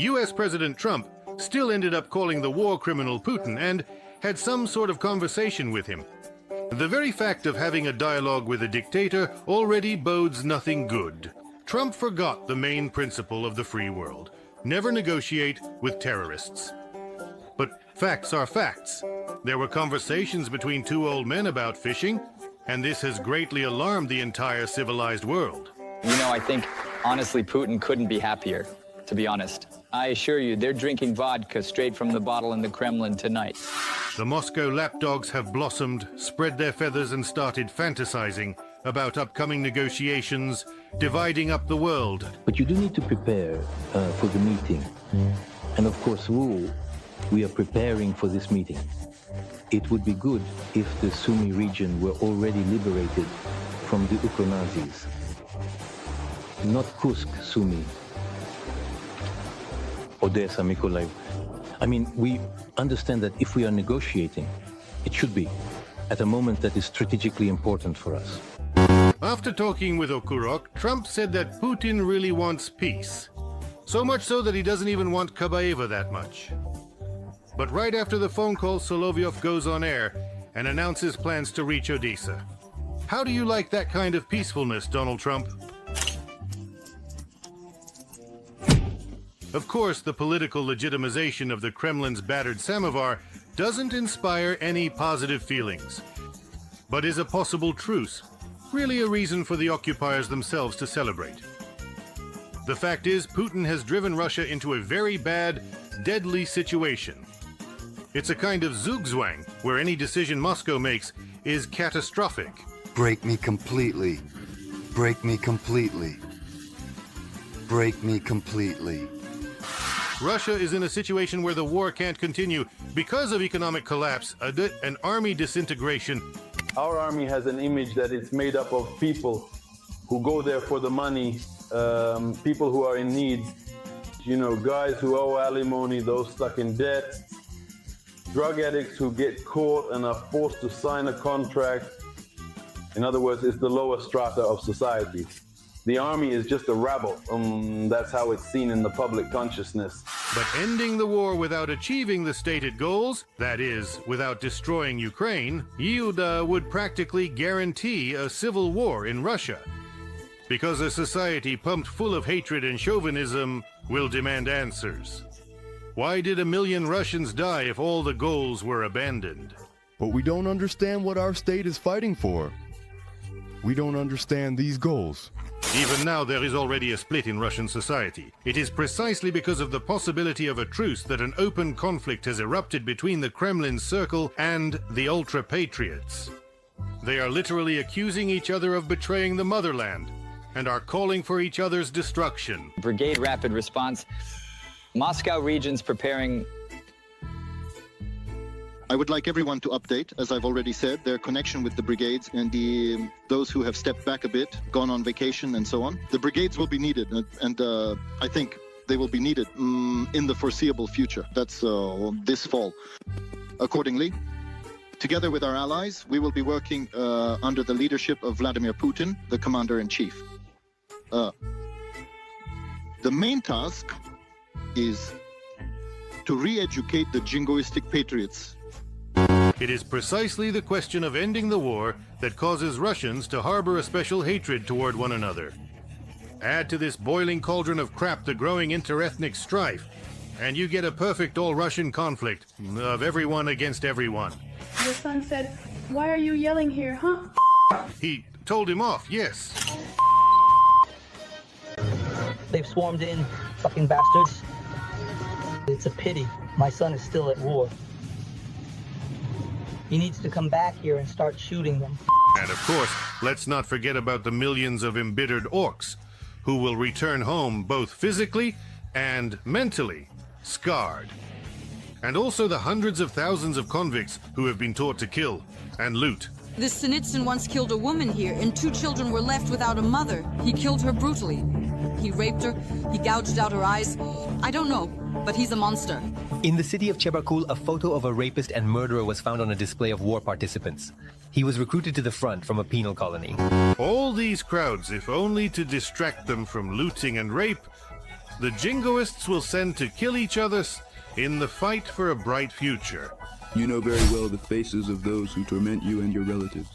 US President Trump still ended up calling the war criminal Putin and had some sort of conversation with him. The very fact of having a dialogue with a dictator already bodes nothing good. Trump forgot the main principle of the free world: never negotiate with terrorists. But facts are facts. There were conversations between two old men about fishing, and this has greatly alarmed the entire civilized world. You know, I think, honestly, Putin couldn't be happier, to be honest. I assure you, they're drinking vodka straight from the bottle in the Kremlin tonight. The Moscow lapdogs have blossomed, spread their feathers, and started fantasizing about upcoming negotiations, dividing up the world. But you do need to prepare for the meeting. And of course, we are preparing for this meeting. It would be good if the Sumy region were already liberated from the Ukro-Nazis. Not Kursk, Sumy, Odessa, Mykolaiv. I mean, we understand that if we are negotiating, it should be at a moment that is strategically important for us. After talking with Okurok, Trump said that Putin really wants peace. So much so that he doesn't even want Kabaeva that much. But right after the phone call, Solovyov goes on air and announces plans to reach Odessa. How do you like that kind of peacefulness, Donald Trump? Of course, the political legitimization of the Kremlin's battered samovar doesn't inspire any positive feelings. But is a possible truce really a reason for the occupiers themselves to celebrate? The fact is, Putin has driven Russia into a very bad, deadly situation. It's a kind of zugzwang, where any decision Moscow makes is catastrophic. Break me completely. Break me completely. Break me completely. Russia is in a situation where the war can't continue because of economic collapse, an army disintegration. Our army has an image that it's made up of people who go there for the money, people who are in need, you know, guys who owe alimony, those stuck in debt, drug addicts who get caught and are forced to sign a contract. In other words, it's the lower strata of society. The army is just a rabble. That's how it's seen in the public consciousness. But ending the war without achieving the stated goals, that is, without destroying Ukraine, would practically guarantee a civil war in Russia. Because a society pumped full of hatred and chauvinism will demand answers. Why did 1 million Russians die if all the goals were abandoned? But we don't understand what our state is fighting for. We don't understand these goals. Even now, there is already a split in Russian society. It is precisely because of the possibility of a truce that an open conflict has erupted between the Kremlin circle and the ultra-patriots. They are literally accusing each other of betraying the motherland and are calling for each other's destruction. Brigade Rapid Response. Moscow region's preparing. I would like everyone to update, as I've already said, their connection with the brigades and those who have stepped back a bit, gone on vacation and so on. The brigades will be needed, and I think they will be needed in the foreseeable future. That's this fall. Accordingly, together with our allies, we will be working under the leadership of Vladimir Putin, the commander-in-chief. The main task is to re-educate the jingoistic patriots. It is precisely the question of ending the war that causes Russians to harbor a special hatred toward one another. Add to this boiling cauldron of crap the growing inter-ethnic strife, and you get a perfect all-Russian conflict of everyone against everyone. Your son said, "Why are you yelling here, huh?" He told him off, yes. They've swarmed in, fucking bastards. It's a pity. My son is still at war. He needs to come back here and start shooting them. And of course, let's not forget about the millions of embittered orcs who will return home both physically and mentally scarred. And also the hundreds of thousands of convicts who have been taught to kill and loot. This Sinitsyn once killed a woman here, and 2 children were left without a mother. He killed her brutally. He raped her, he gouged out her eyes. I don't know, but he's a monster. In the city of Chebakul, a photo of a rapist and murderer was found on a display of war participants. He was recruited to the front from a penal colony. All these crowds, if only to distract them from looting and rape, the jingoists will send to kill each other in the fight for a bright future. You know very well the faces of those who torment you and your relatives.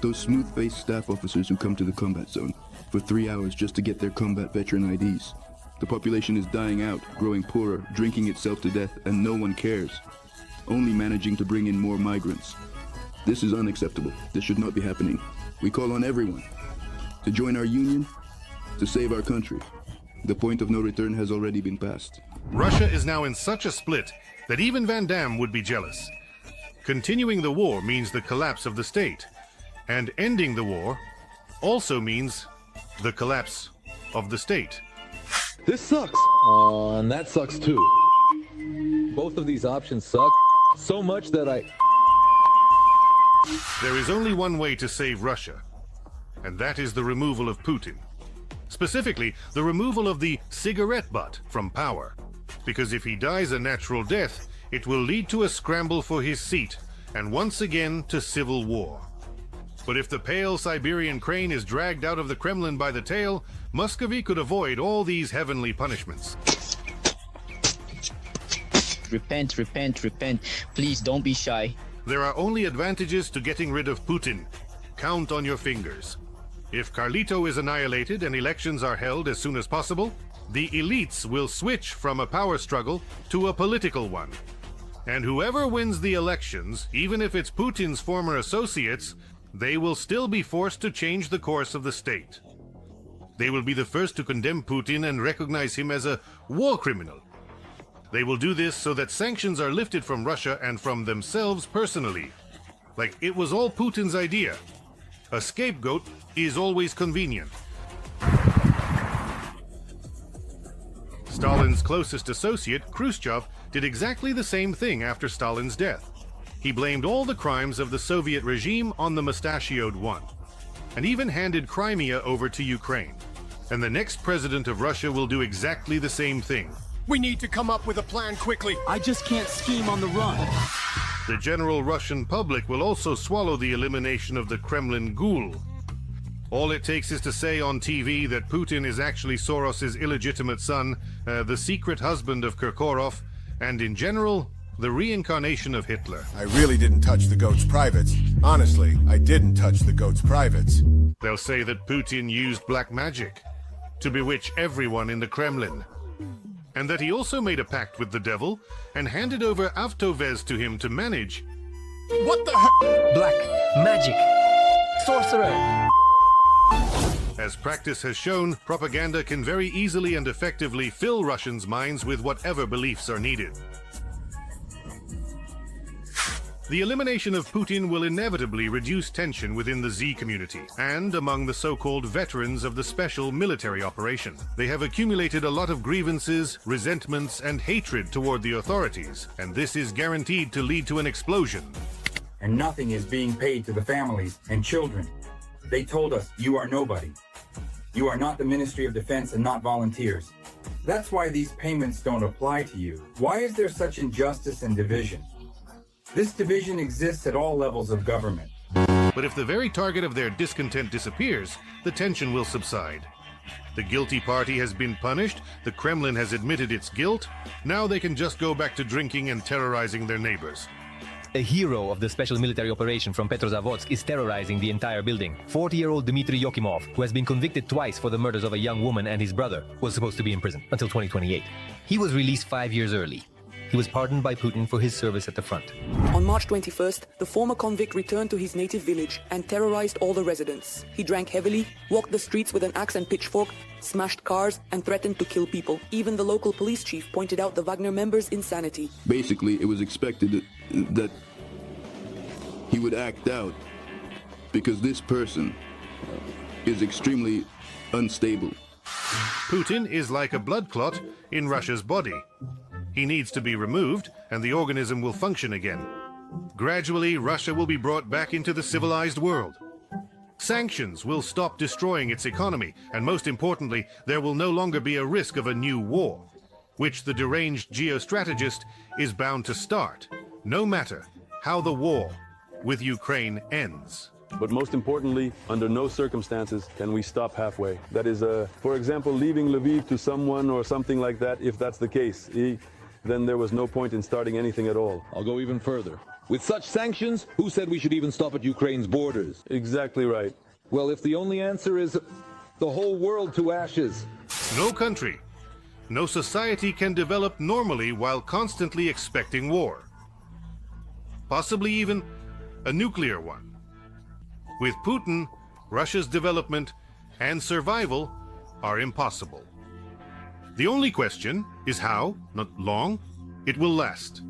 Those smooth-faced staff officers who come to the combat zone for 3 hours just to get their combat veteran IDs. The population is dying out, growing poorer, drinking itself to death, and no one cares. Only managing to bring in more migrants. This is unacceptable. This should not be happening. We call on everyone to join our union, to save our country. The point of no return has already been passed. Russia is now in such a split that even Van Damme would be jealous. Continuing the war means the collapse of the state, and ending the war also means the collapse of the state. This sucks. And that sucks too. Both of these options suck so much that There is only one way to save Russia, and that is the removal of Putin. Specifically, the removal of the cigarette butt from power. Because if he dies a natural death, it will lead to a scramble for his seat, and once again to civil war. But if the pale Siberian crane is dragged out of the Kremlin by the tail, Muscovy could avoid all these heavenly punishments. Repent, repent, repent. Please don't be shy. There are only advantages to getting rid of Putin. Count on your fingers. If Carlito is annihilated and elections are held as soon as possible, the elites will switch from a power struggle to a political one. And whoever wins the elections, even if it's Putin's former associates, they will still be forced to change the course of the state. They will be the first to condemn Putin and recognize him as a war criminal. They will do this so that sanctions are lifted from Russia and from themselves personally. Like it was all Putin's idea. A scapegoat is always convenient. Stalin's closest associate, Khrushchev, did exactly the same thing after Stalin's death. He blamed all the crimes of the Soviet regime on the mustachioed one, and even handed Crimea over to Ukraine. And the next president of Russia will do exactly the same thing. We need to come up with a plan quickly. I just can't scheme on the run. The general Russian public will also swallow the elimination of the Kremlin ghoul. All it takes is to say on TV that Putin is actually Soros's illegitimate son, the secret husband of Kirkorov, and in general, the reincarnation of Hitler. I really didn't touch the goat's privates. Honestly, I didn't touch the goat's privates. They'll say that Putin used black magic to bewitch everyone in the Kremlin, and that he also made a pact with the devil and handed over Avtovez to him to manage. What the heck? Black magic. Sorcerer. As practice has shown, propaganda can very easily and effectively fill Russians' minds with whatever beliefs are needed. The elimination of Putin will inevitably reduce tension within the Z community and among the so-called veterans of the special military operation. They have accumulated a lot of grievances, resentments, and hatred toward the authorities, and this is guaranteed to lead to an explosion. And nothing is being paid to the families and children. They told us, you are nobody. You are not the Ministry of Defense and not volunteers. That's why these payments don't apply to you. Why is there such injustice and division? This division exists at all levels of government. But if the very target of their discontent disappears, the tension will subside. The guilty party has been punished, the Kremlin has admitted its guilt, now they can just go back to drinking and terrorizing their neighbors. A hero of the special military operation from Petrozavodsk is terrorizing the entire building. 40-year-old Dmitry Yokimov, who has been convicted twice for the murders of a young woman and his brother, was supposed to be in prison until 2028. He was released 5 years early. He was pardoned by Putin for his service at the front. On March 21st, the former convict returned to his native village and terrorized all the residents. He drank heavily, walked the streets with an axe and pitchfork, smashed cars, and threatened to kill people. Even the local police chief pointed out the Wagner members' insanity. Basically, it was expected that he would act out because this person is extremely unstable. Putin is like a blood clot in Russia's body. He needs to be removed, and the organism will function again. Gradually, Russia will be brought back into the civilized world. Sanctions will stop destroying its economy, and most importantly, there will no longer be a risk of a new war, which the deranged geostrategist is bound to start, no matter how the war with Ukraine ends. But most importantly, under no circumstances can we stop halfway. That is, for example, leaving Lviv to someone or something like that. If that's the case, then there was no point in starting anything at all. I'll go even further. With such sanctions, who said we should even stop at Ukraine's borders? Exactly right. Well, if the only answer is the whole world to ashes. No country, no society can develop normally while constantly expecting war. Possibly even a nuclear one. With Putin, Russia's development and survival are impossible. The only question is how, not long, it will last.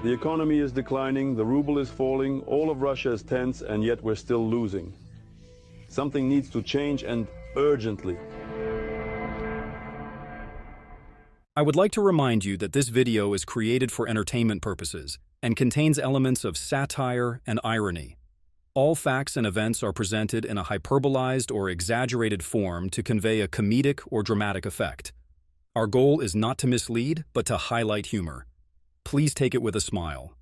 The economy is declining, the ruble is falling, all of Russia is tense, and yet we're still losing. Something needs to change, and urgently. I would like to remind you that this video is created for entertainment purposes and contains elements of satire and irony. All facts and events are presented in a hyperbolized or exaggerated form to convey a comedic or dramatic effect. Our goal is not to mislead, but to highlight humor. Please take it with a smile.